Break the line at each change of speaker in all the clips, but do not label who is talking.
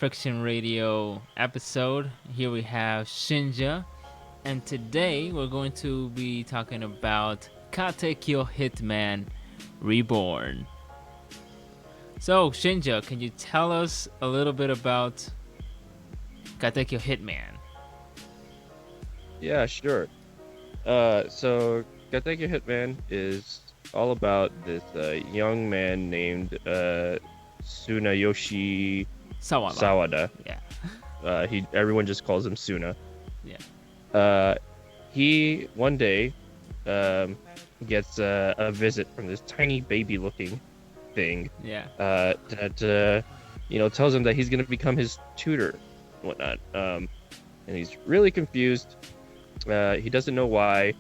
Fyxshion Reydiou episode. Here we have Shinja, and today we're going to be talking about Katekyo Hitman Reborn. So, Shinja, can you tell us a little bit about Katekyo Hitman?
Yeah, sure. So Katekyo Hitman is all about this young man named Tsunayoshi Sawada.
Yeah.
Everyone just calls him Suna.
Yeah.
He one day gets a visit from this tiny baby-looking thing.
Yeah.
That tells him that he's gonna become his tutor and whatnot. And he's really confused. He doesn't know why,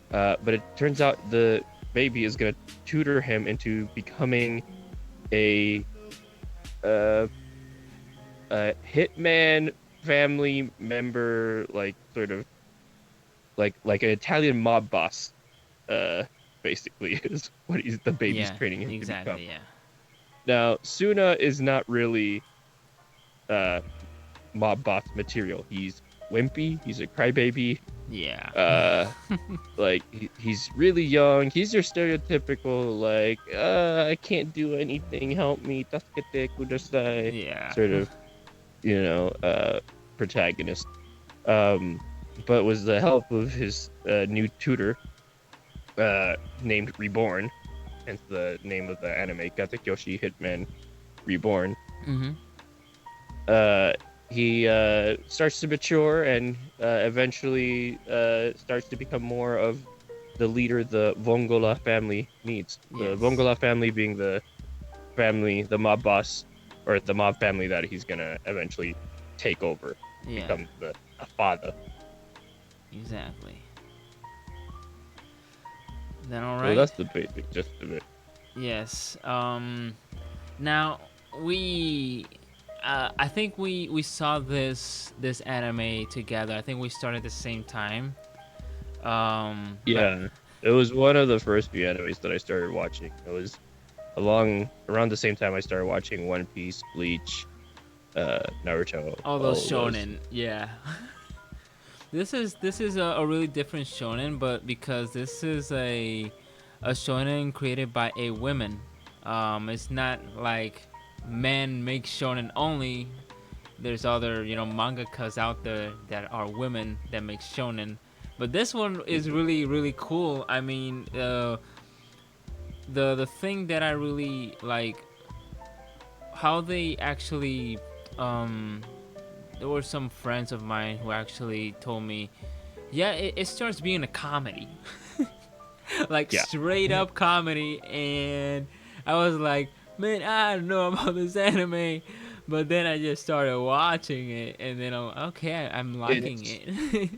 but it turns out the baby is gonna tutor him into becoming a hitman family member, like sort of like an Italian mob boss. Basically, is what the baby's training him to become.
Yeah.
Now, Suna is not really mob boss material. He's wimpy. He's a crybaby.
Yeah.
He's really young. He's your stereotypical I can't do anything. Help me, tasukete kudasai.
Yeah.
Sort of, protagonist. But with the help of his new tutor, named Reborn, hence the name of the anime, Katekyo Hitman Reborn.
Mm-hmm.
He starts to mature and eventually starts to become more of the leader the Vongola family needs. The Vongola family being the mob boss, or the mob family that he's gonna eventually take over, become a father.
Exactly. Then all right.
So that's the basic gist of it.
Yes. Now I think we saw this anime together. I think we started at the same time.
Yeah, it was one of the first few animes that I started watching. It was around the same time I started watching One Piece, Bleach, Naruto.
All those shonen. Yeah. This is a really different shonen, but because this is a shonen created by a woman. It's not like men make shonen only. There's other mangakas out there that are women that make shonen, but this one is really, really cool. I mean, the thing that I really like, how they actually there were some friends of mine who actually told me, it starts being a comedy. Straight up comedy, and I was like, man, I don't know about this anime, but then I just started watching it, and then I'm liking it.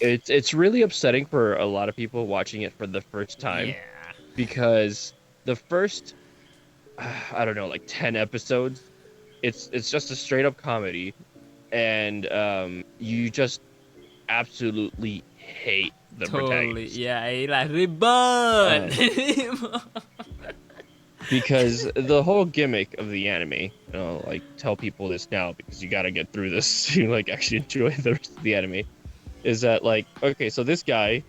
It's really upsetting for a lot of people watching it for the first time, because the first 10 episodes, it's just a straight up comedy, and you just absolutely hate the protagonist.
Like Reborn.
Because the whole gimmick of the anime, tell people this now because you gotta get through this to actually enjoy the rest of the anime, is that so this guy,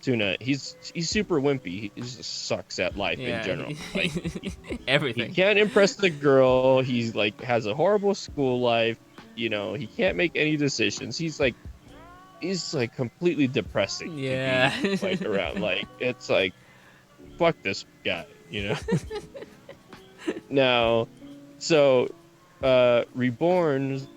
Tuna, he's super wimpy. He just sucks at life in general.
Everything.
He can't impress the girl. He's has a horrible school life. He can't make any decisions. He's completely depressing.
Yeah.
To be, around. It's fuck this guy. Now, so Reborn's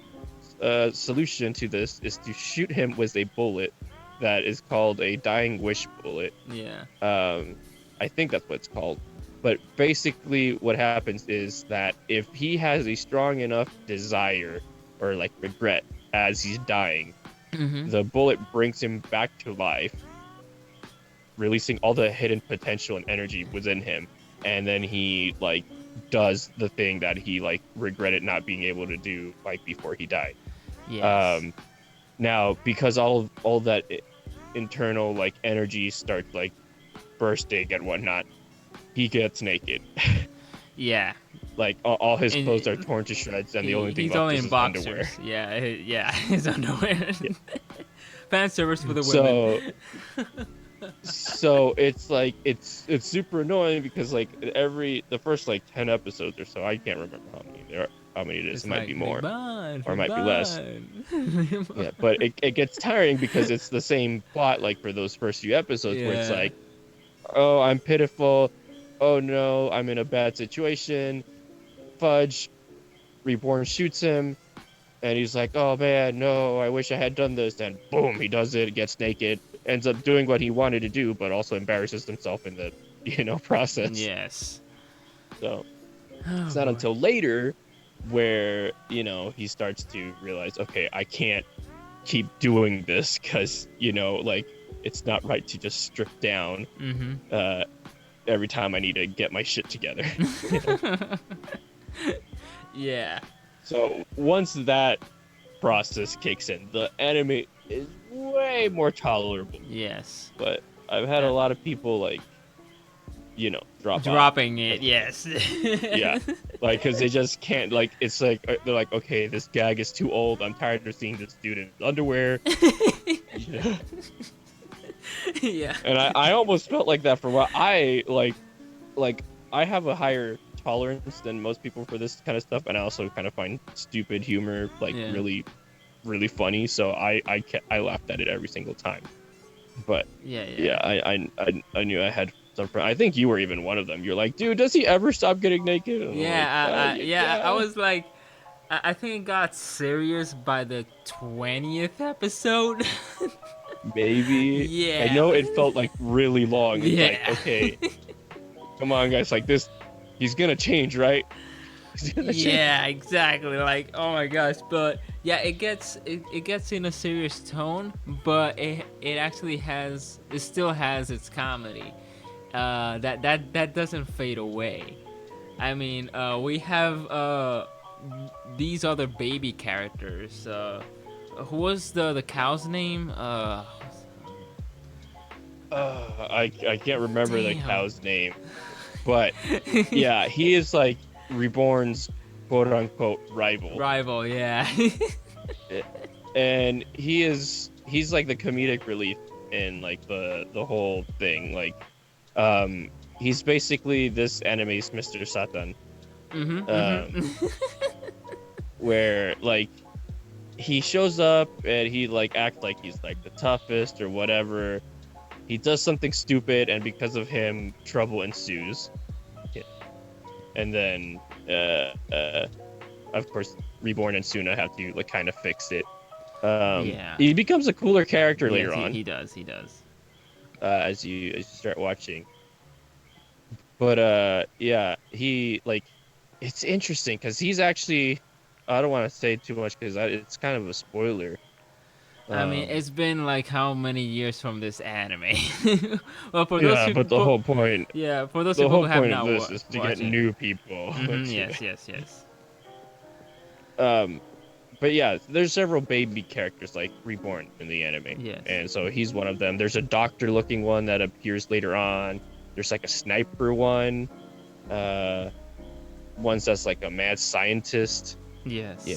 solution to this is to shoot him with a bullet that is called a dying wish bullet.
Yeah.
I think that's what it's called. But basically what happens is that if he has a strong enough desire or regret as he's dying, the bullet brings him back to life, releasing all the hidden potential and energy within him, and then he does the thing that he regretted not being able to do before he died.
Yes.
Now, because all that internal energy starts bursting and whatnot, he gets naked.
Yeah.
Like all his
And
clothes are torn to shreds, and the only thing
he's
left
only
is
in
his underwear.
boxers. Yeah, yeah, his underwear.
Yeah.
Fan service for the women.
So so it's like it's super annoying because like the first like 10 episodes or so, I can't remember how many it is.
It's
It might
like
be more or it might be less.
Vaughn.
Yeah, but it gets tiring because it's the same plot like for those first few episodes where it's
Yeah.
like, oh, I'm pitiful. Oh no, I'm in a bad situation. Fudge, Reborn shoots him, and he's like, oh man, no, I wish I had done this. And boom, he does it, gets naked, ends up doing what he wanted to do, but also embarrasses himself in the, process.
Yes.
So
Oh
it's not
boy.
until later where, he starts to realize, okay, I can't keep doing this because, like, it's not right to just strip down every time I need to get my shit together.
Yeah.
So once that process kicks in, the anime is way more tolerable.
Yes.
But I've had a lot of people like, drop off.
Dropping it. Yes.
Yeah, like because they just can't. Like it's like they're like, okay, this gag is too old. I'm tired of seeing this dude in underwear.
Yeah.
And I almost felt like that for a while. I like I have a higher tolerance than most people for this kind of stuff, and I also kind of find stupid humor like
Yeah.
really, really funny. So I laughed at it every single time. But
Yeah.
I knew I had some friends. I think you were even one of them. You're like, dude, does he ever stop getting naked? And I'm like,
Yeah. I was like, I think it got serious by the 20th episode.
maybe. I
Yeah.
know it felt like really long. It's like,
Yeah.
okay, come on, guys. Like this, he's gonna change, right? He's gonna change.
Yeah, exactly. Like, oh my gosh, but yeah, it gets in a serious tone, but it still has its comedy. That doesn't fade away. I mean, we have these other baby characters. Who was the cow's name?
I can't remember the
Damn.
cow's name, but yeah, he is like Reborn's quote unquote rival.
Rival, yeah.
And he's like the comedic relief in like the whole thing. Like he's basically this anime's Mr. Satan. Where like he shows up and he like acts like he's like the toughest or whatever. He does something stupid, and because of him, trouble ensues. Yeah. And then of course Reborn and Suna have to like kind of fix it.
Yeah.
He becomes a cooler character later on.
He does.
As you start watching. But yeah, he like it's interesting because he's actually, I don't want to say too much because it's kind of a spoiler.
I mean, it's been like how many years from this anime? Well, for
yeah, but the whole point.
Yeah, for those
The
people
whole
who have
point
not
of this is to get new people.
Yes.
But yeah, there's several baby characters like Reborn in the anime.
Yes.
And so he's one of them. There's a doctor-looking one that appears later on. There's like a sniper one. One's that's like a mad scientist.
Yes.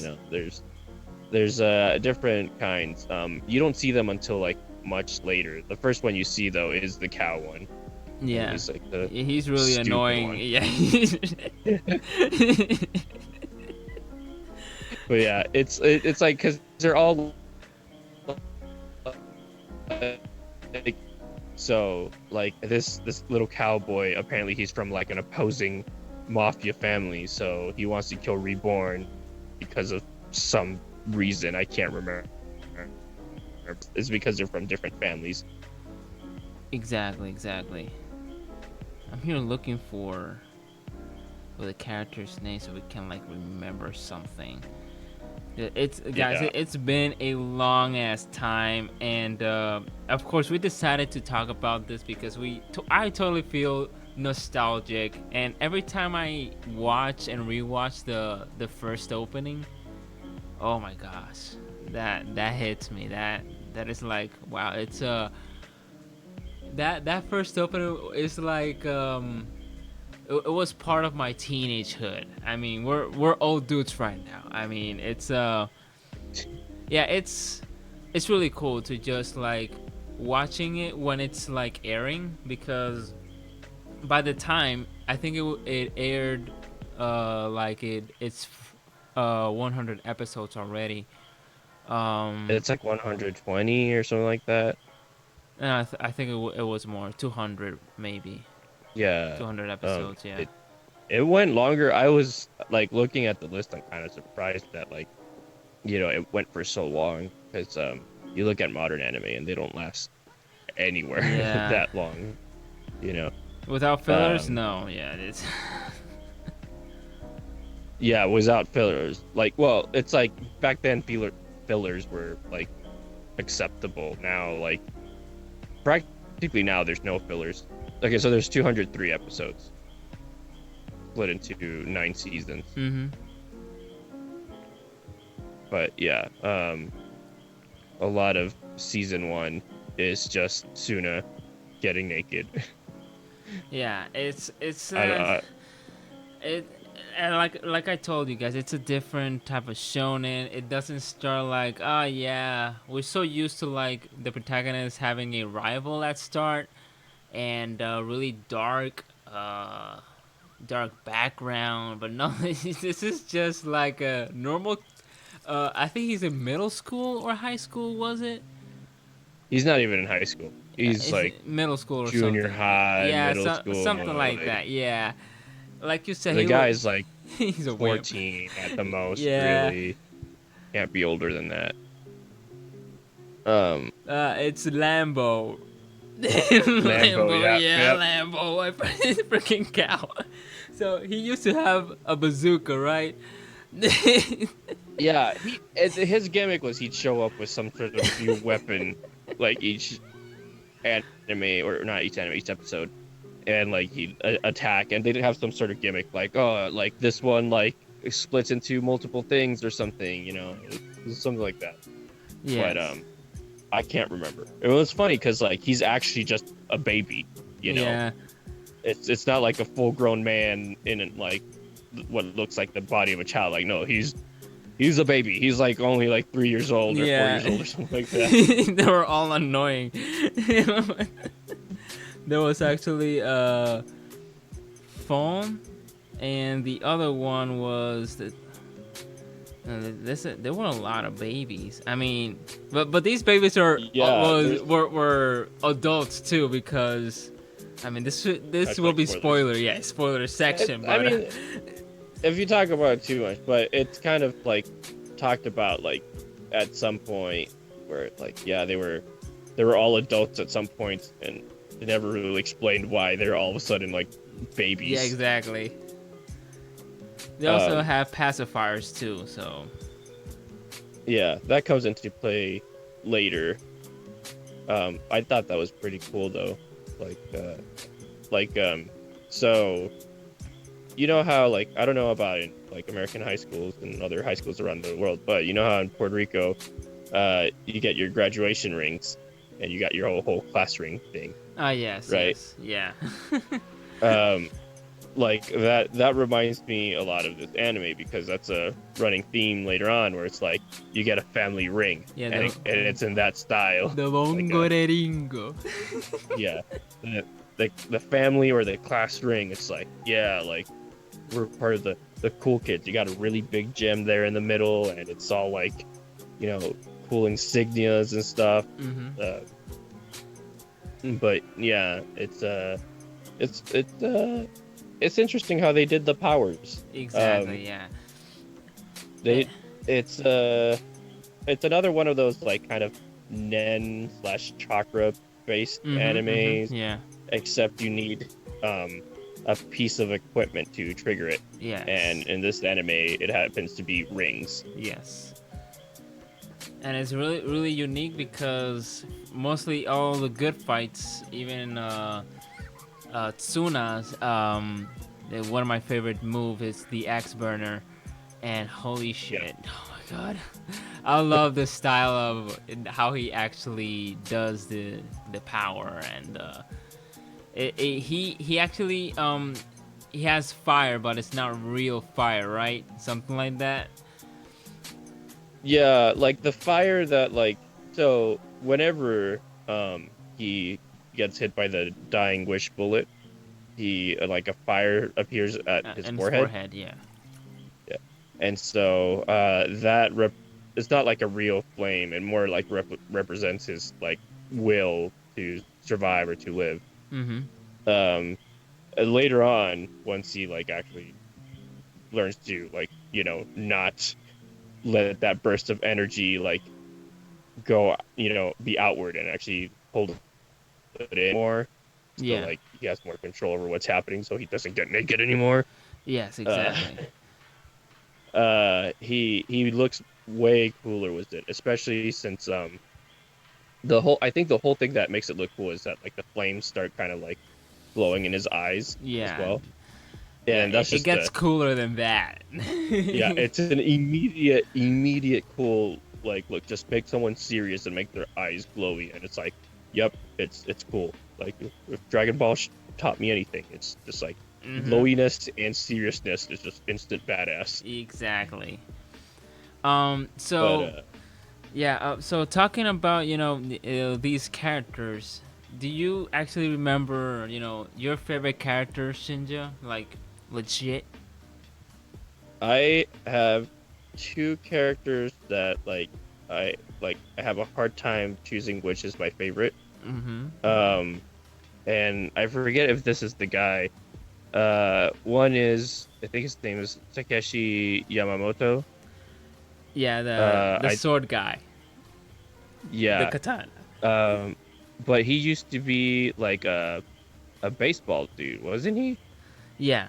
There's different kinds. You don't see them until like much later. The first one you see though is the cow one.
Yeah.
He's like
he's really annoying.
one.
Yeah.
But yeah, it's like because they're all like, so like this little cowboy, apparently he's from like an opposing mafia family, so he wants to kill Reborn because of some reason I can't remember. It's because they're from different families.
Exactly. I'm here looking for the character's name so we can like remember something. It's been a long ass time, and of course we decided to talk about this because I totally feel nostalgic, and every time I watch and rewatch the first opening, oh my gosh, that hits me. That is like, wow, it's that first opening is like it was part of my teenagehood. I mean, we're old dudes right now. I mean, it's yeah, it's really cool to just like watching it when it's like airing, because by the time I think it aired like it's 100 episodes already.
It's like 120 or something like that.
And I think it was more, 200 maybe.
Yeah.
200 episodes, yeah.
It went longer. I was like looking at the list. I'm kind of surprised that like, it went for so long, because you look at modern anime and they don't last anywhere
Yeah.
that long. You know.
Without fillers,
Um,
no. Yeah, it is.
yeah, without fillers. Like, well, it's like back then fillers were like acceptable. Now, like practically now there's no fillers. Okay, so there's 203 episodes split into 9 seasons.
Mhm.
But yeah, a lot of season 1 is just Suna getting naked.
Yeah, it's
I,
it and like I told you guys, it's a different type of shonen. It doesn't start like, oh yeah, we're so used to like the protagonist having a rival at start, and really dark background, but no, this is just like a normal. I think he's in middle school or high school, was it?
he's not even in high school. He's
Is
like
it middle school or
junior
something?
high,
Yeah,
middle school.
something like that. Yeah, like you said,
The guy's like
he's a wimp.
14 at the most,
Yeah,
really. Can't be older than that.
it's Lambo.
Lambo, yeah.
Yeah,
Yep.
Lambo, I freaking cow. So he used to have a bazooka, right?
Yeah, his gimmick was he'd show up with some sort of new weapon, like each anime, or not each anime, each episode, and like he'd attack, and they'd have some sort of gimmick, like, oh, like this one like splits into multiple things or something, it was something like that.
Yes.
But I can't remember. It was funny because like he's actually just a baby,
Yeah.
It's not like a full-grown man in like what looks like the body of a child. Like, no, he's a baby. He's like only like 3 years old or 4 years old or something like that.
They were all annoying. There was actually phone, and the other one was there were a lot of babies. I mean, but these babies were adults too, because I mean this will
like
be
spoilers.
spoiler, yeah, spoiler section.
I
But
mean, if you talk about it too much, but it's kind of like talked about like at some point where like, yeah, they were all adults at some point, and they never really explained why they're all of a sudden like babies.
yeah, exactly. They also have pacifiers too, so
yeah, that comes into play later. I thought that was pretty cool though, so you know how, like, I don't know about in like American high schools and other high schools around the world, but you know how in Puerto Rico, you get your graduation rings, and you got your whole class ring thing.
yes,
right?
Yes, yeah.
Like that reminds me a lot of this anime, because that's a running theme later on where it's like you get a family ring,
Yeah,
and it's in that style.
The bongo de ringo.
Yeah, the family or the class ring. It's like, yeah, like we're part of the cool kids. You got a really big gem there in the middle, and it's all like, cool insignias and stuff.
Mm-hmm.
But yeah, it's interesting how they did the powers.
Exactly. Yeah.
It's another one of those like kind of nen / chakra based animes.
Yeah.
Except you need a piece of equipment to trigger it.
Yes.
And in this anime, it happens to be rings.
Yes. And it's really, really unique, because mostly all the good fights, even Tsuna's, one of my favorite moves is the axe burner, and holy shit, oh my god, I love the style of how he actually does the power, and he actually he has fire, but it's not real fire, right? Something like that.
Yeah, like the fire that like so whenever he gets hit by the dying wish bullet, he like a fire appears at his
In his
forehead.
forehead, yeah.
Yeah. And so it's not like a real flame, and more like represents his like will to survive or to live.
Mm-hmm.
Later on, once he like actually learns to like not let that burst of energy like go be outward and actually hold it in more, so
Yeah.
like he has more control over what's happening, so he doesn't get naked anymore.
Yes,
uh
exactly.
he looks way cooler with it, especially since the whole I think the whole thing that makes it look cool is that like the flames start kind of like glowing in his eyes as
Yeah.
well,
Yeah,
and that's
it
just
gets cooler than that.
yeah, it's an immediate cool like look. Just make someone serious and make their eyes glowy, and it's like, yep, it's cool. Like if Dragon Ball taught me anything, it's just like glowiness and seriousness is just instant badass.
Exactly.
But
So yeah. So talking about these characters, do you actually remember your favorite character, Shinja? Like legit?
I have two characters that I have a hard time choosing which is my favorite.
Mm-hmm.
And I forget if this is the guy. One is I think his name is Takeshi Yamamoto.
Yeah, the
I
sword guy, the
yeah.
katana.
Um, but he used to be like a baseball dude, wasn't he?
Yeah.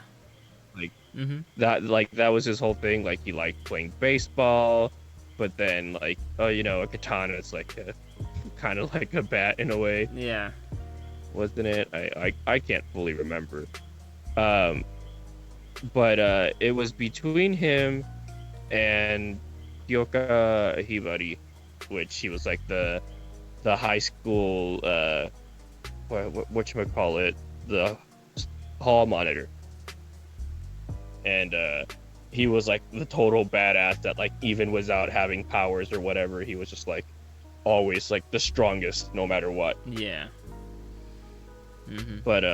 Like
Mm-hmm.
that was his whole thing. Like he liked playing baseball, but then like a katana is like a kind of like a bat in a way,
Yeah.
wasn't it? I can't fully remember. Um, but it was between him and Kyoka Hibari, which he was like the high school whatchamacallit, the hall monitor. And he was like the total badass that like even without having powers or whatever, he was just like always like the strongest no matter what.
Yeah. Mm-hmm.
But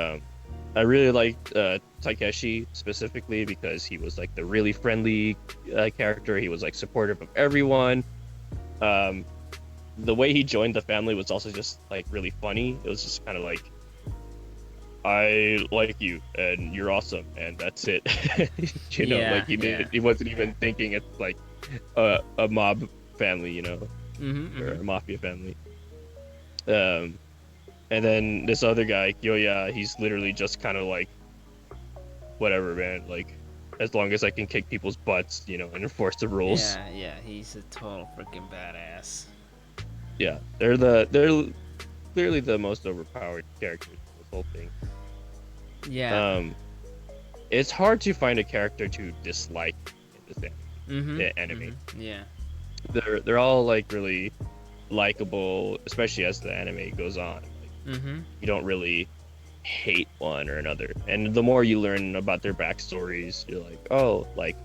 I really liked Takeshi specifically because he was like the really friendly character. He was like supportive of everyone. The way he joined the family was also just like really funny. It was just kind of like, I like you and you're awesome and that's it. Like he wasn't even thinking it's like a mob family, or a mafia family. And then this other guy, Kyoya, he's literally just kind of like, whatever, man. Like, as long as I can kick people's butts, and enforce the rules.
Yeah, he's a total freaking badass.
Yeah, they're clearly the most overpowered characters in this whole thing.
Yeah.
It's hard to find a character to dislike in this anime.
Mm-hmm. Yeah.
They're all like really likable, especially as the anime goes on. Like, you don't really hate one or another, and the more you learn about their backstories, you're like, oh, like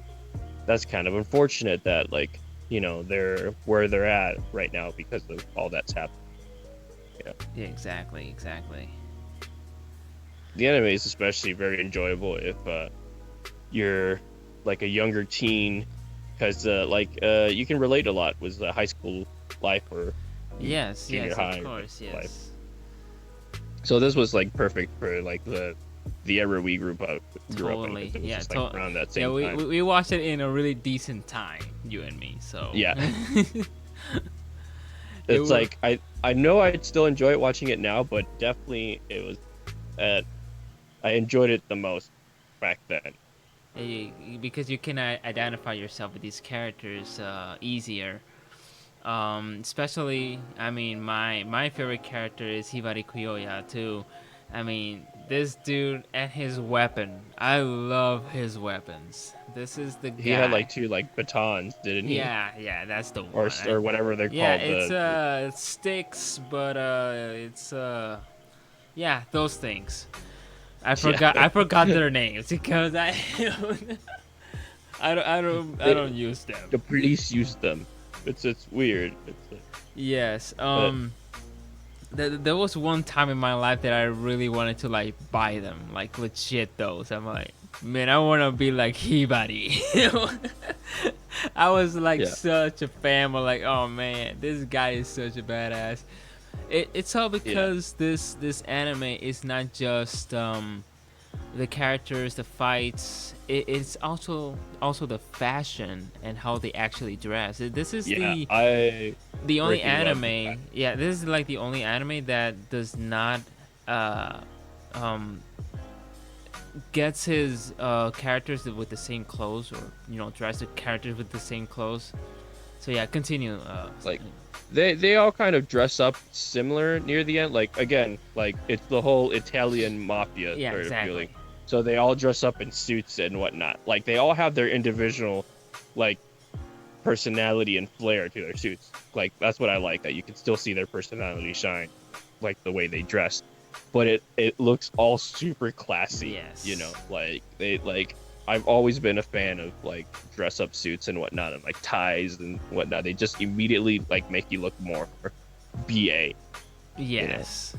that's kind of unfortunate that like they're where they're at right now because of all that's happened.
Yeah, exactly.
The anime is especially very enjoyable if you're like a younger teen, because you can relate a lot with high school life or junior high
of course, yes.
life. So this was like perfect for like the era we grew up in.
Totally.
It was
Yeah,
just, like, around that same time.
we watched it in a really decent time, you and me. So
yeah. It's like I know I'd still enjoy it watching it now, but definitely it was I enjoyed it the most back then.
Because you can identify yourself with these characters easier. Especially, I mean, my favorite character is Hibari Kyoya too. I mean, this dude and his weapon. I love his weapons. This is the guy.
He had like two like batons, didn't he?
Yeah, that's the one.
Or whatever they're
yeah,
called.
it's sticks, but it's yeah, those things. I forgot their names because I don't use them.
The police use them. It's weird.
Yes.
But
There was one time in my life that I really wanted to like buy them, like legit those. I'm like, man, I want to be like Hibari. I was like such a fan. I'm like, oh man, this guy is such a badass. It's all because this anime is not just the characters, the fights. It's also the fashion and how they actually dress. This is the only anime. Yeah, this is like the only anime that does not gets his characters with the same clothes, or dress the characters with the same clothes. So yeah, continue.
Like they all kind of dress up similar near the end. Like again, like it's the whole Italian mafia sort of feeling. So they all dress up in suits and whatnot. Like they all have their individual like personality and flair to their suits. Like that's what I like, that you can still see their personality shine, like the way they dress. But it looks all super classy.
Yes.
Like I've always been a fan of like dress up suits and whatnot, and like ties and whatnot. They just immediately like make you look more BA.
Yes.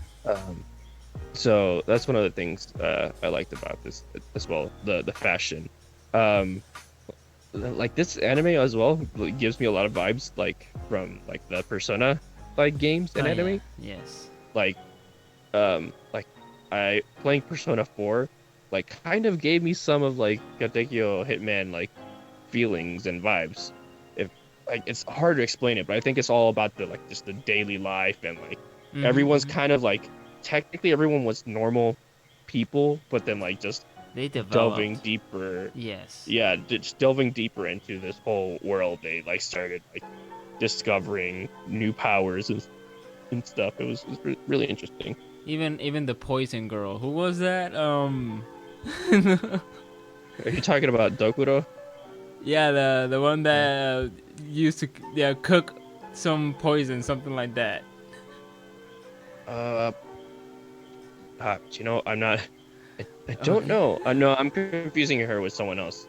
So that's one of the things I liked about this as well, the fashion. Like this anime as well gives me a lot of vibes like from like the Persona like games and anime.
Yeah. Yes.
Like I playing Persona 4 like kind of gave me some of like Katekyo Hitman like feelings and vibes. If like it's hard to explain it, but I think it's all about the like just the daily life, and like everyone's kind of like technically everyone was normal people, but then like just
they developed.
Delving deeper.
Yes.
Yeah, just delving deeper into this whole world. They like started like discovering new powers and stuff. It was really interesting.
Even the poison girl. Who was that?
Are you talking about Dokuro?
Yeah, the one that used to cook some poison, something like that.
I'm not. I don't know. No, I'm confusing her with someone else.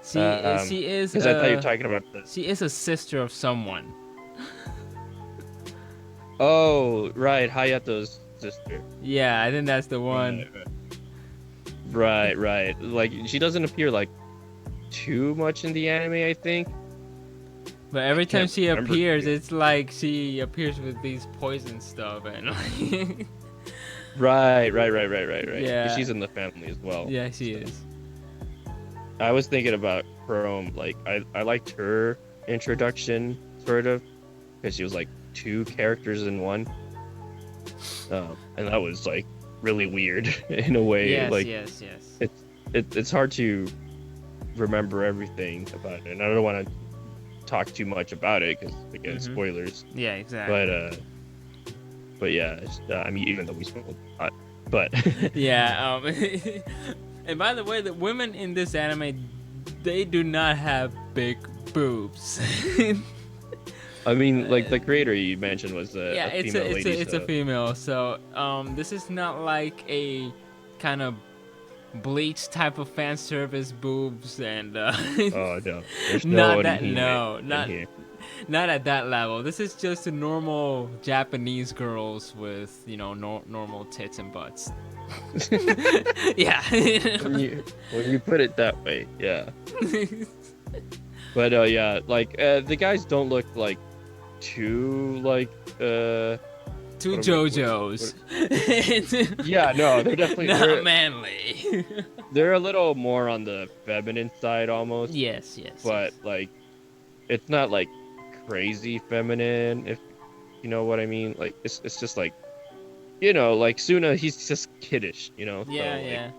She is.
Because I thought you were talking about this.
She is a sister of someone.
Oh, right, Hayato's sister.
Yeah, I think that's the one.
Right. Like she doesn't appear like too much in the anime, I think.
But every time she appears, it's like she appears with these poison stuff and like.
Right.
Yeah.
She's in the family as well.
Yeah, she is.
I was thinking about Chrome. Like I liked her introduction sort of, because she was like two characters in one. And that was like really weird in a way.
Yes,
like
yes.
It's hard to remember everything about it, and I don't want to talk too much about it because again spoilers.
Yeah, exactly.
But yeah, I mean, even though we spoiled a lot, but
yeah. And by the way, the women in this anime, they do not have big boobs.
I mean, like the creator you mentioned was a female lady.
It's a female. So this is not like a kind of Bleach type of fan service boobs and.
Oh no, there's no
not at that level. This is just a normal Japanese girls with normal tits and butts. Yeah.
when you put it that way, yeah. But yeah, like the guys don't look like too like
two JoJo's.
Yeah, no, they're definitely
not manly.
They're a little more on the feminine side almost.
Yes.
But like, it's not like crazy feminine, if you know what I mean. Like it's just like, like Suna, he's just kiddish,
Yeah,
so,
yeah.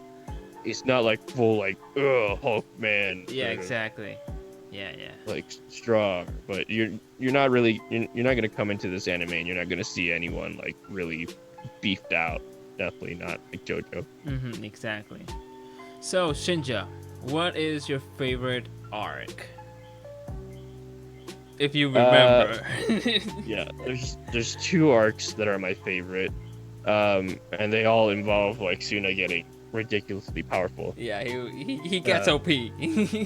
He's not like full like Hulk man.
Yeah, exactly. Yeah.
Like strong, but you're not gonna come into this anime and you're not gonna see anyone like really beefed out. Definitely not like JoJo.
Exactly. So Shinja, what is your favorite arc? If you remember.
Yeah, there's two arcs that are my favorite. And they all involve like Suna getting ridiculously powerful.
Yeah, he gets OP.
Yeah.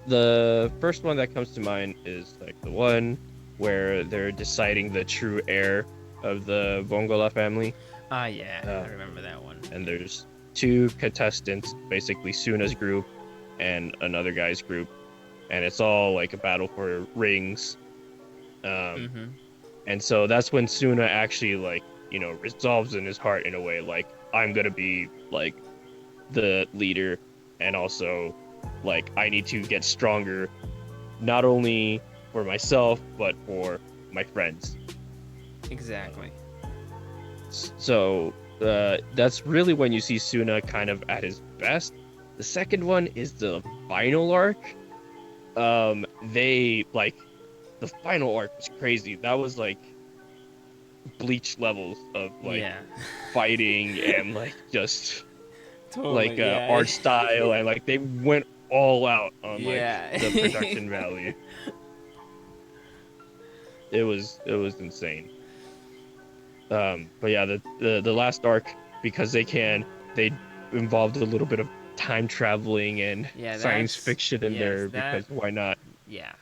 The first one that comes to mind is like the one where they're deciding the true heir of the Vongola family.
Yeah, I remember that one.
And there's two contestants, basically Suna's group and another guy's group, and it's all like a battle for rings. And so that's when Suna actually like, you know, resolves in his heart in a way like, I'm gonna be like the leader, and also like I need to get stronger, not only for myself but for my friends.
Exactly.
So that's really when you see Suna kind of at his best. The second one is the final arc. They like the final arc was crazy. That was like Bleach levels of like fighting and like just
totally,
art style, and like they went all out on like the production value. It was insane. But yeah, the last arc, because they involved a little bit of time traveling and science fiction in there, because why not?
Yeah.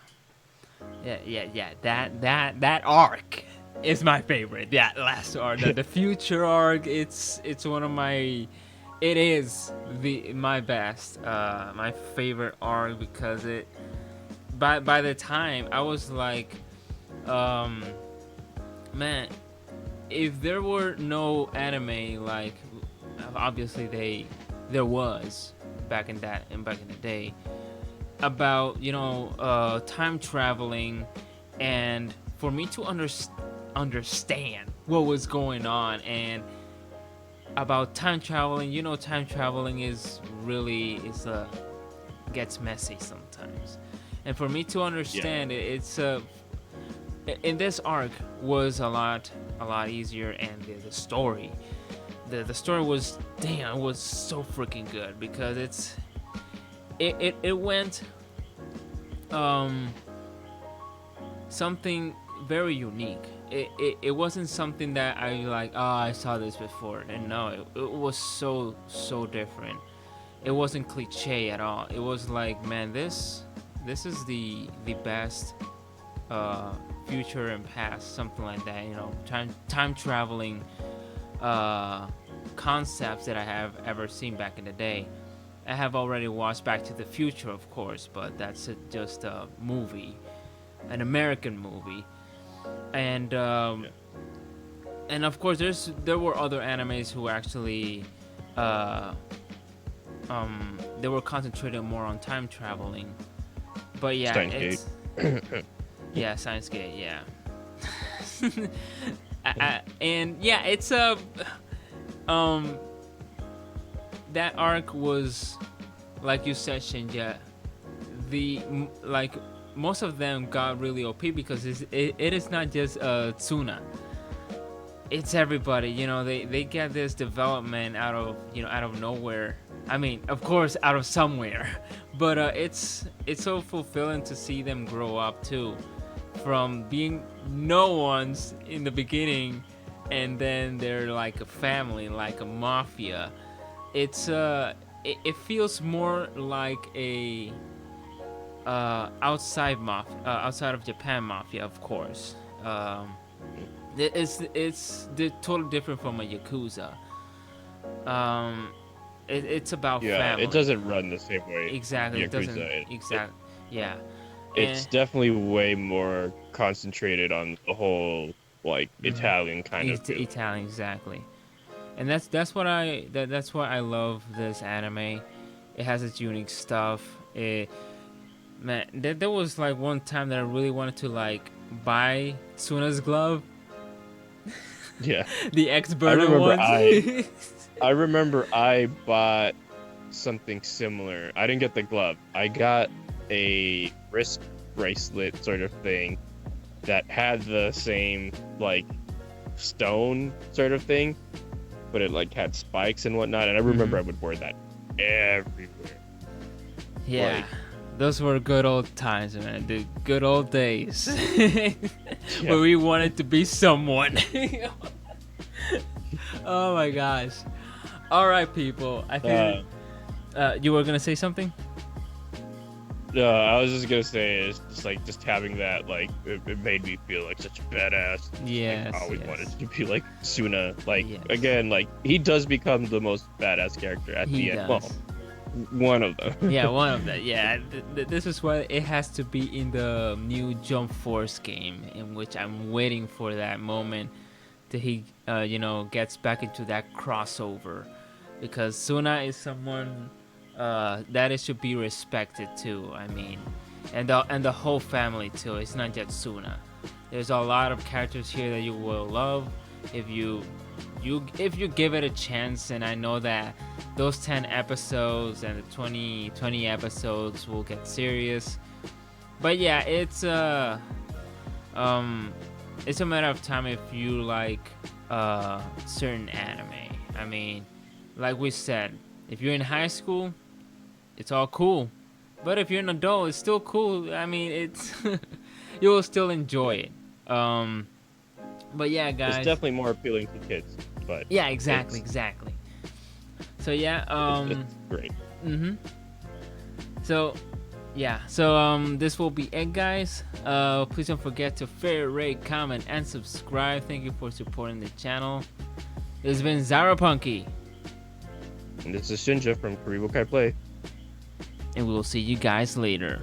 That arc is my favorite. That last arc, the future arc. It's one of my. It is my best, my favorite arc, because it. By the time I was like, man, if there were no anime, like obviously there was back in the day, about, you know, time traveling, and for me to understand what was going on, and about time traveling, you know, time traveling is really gets messy sometimes, and for me to understand it, it's in this arc was a lot easier, and the story was, damn, it was so freaking good, because it went something very unique. It wasn't something that I like, I saw this before, and no, it was so different. It wasn't cliche at all. It was like, man, this is the best future and past, something like that, you know, time traveling concepts that I have ever seen back in the day. I have already watched Back to the Future, of course, but that's just a movie, an American movie, and of course there were other animes who actually they were concentrated more on time traveling, but yeah,
Steins
it's yeah, Science Gate, yeah. And yeah, it's that arc was, like you said, Shinja, most of them got really OP, because it is not just Tsuna. It's everybody, you know, they get this development out of nowhere. I mean, of course, out of somewhere, but it's so fulfilling to see them grow up too, from being no ones in the beginning, and then they're like a family, like a mafia. It's it feels more like a outside of Japan mafia, of course. It's totally different from a Yakuza. It's about family.
It doesn't run the same way.
Exactly.
Yakuza,
Yeah.
It's definitely way more concentrated on the whole like Italian kind of feel.
Italian, exactly. And that's what that's why I love this anime. It has its unique stuff. Man, there was like one time that I really wanted to like buy Tsuna's glove.
Yeah.
The X-Burner one.
I remember I bought something similar. I didn't get the glove. I got a wrist bracelet sort of thing that had the same like stone sort of thing, but it like had spikes and whatnot, and I remember I would wear that everywhere.
Yeah, those were good old times, man. The good old days where we wanted to be someone. Oh my gosh. All right, people. I think you were gonna say something.
No, I was just gonna say it's just like just having that like it made me feel like such a badass.
Yes.
Like, I always wanted to be like Suna. Like
Yes.
again, like he does become the most badass character at
He
the end.
does.
Well, one of them.
Yeah, one of them. Yeah, this is why it has to be in the new Jump Force game, in which I'm waiting for that moment that he, gets back into that crossover, because Suna is someone that it should be respected too. I mean, and the whole family too. It's not just Suna. There's a lot of characters here that you will love if you give it a chance. And I know that those 10 episodes and the 20 episodes will get serious. But yeah, it's a matter of time if you like certain anime. I mean, like we said, if you're in high school, it's all cool. But if you're an adult, it's still cool. I mean, it's you will still enjoy it. But yeah, guys,
It's definitely more appealing to kids. But
yeah, exactly. So yeah,
it's great.
So yeah, this will be it, guys. Please don't forget to favorite, rate, comment, and subscribe. Thank you for supporting the channel. This has been Zyberpunky,
And this is Shinja from Karibo Kai Play.
and we will see you guys later.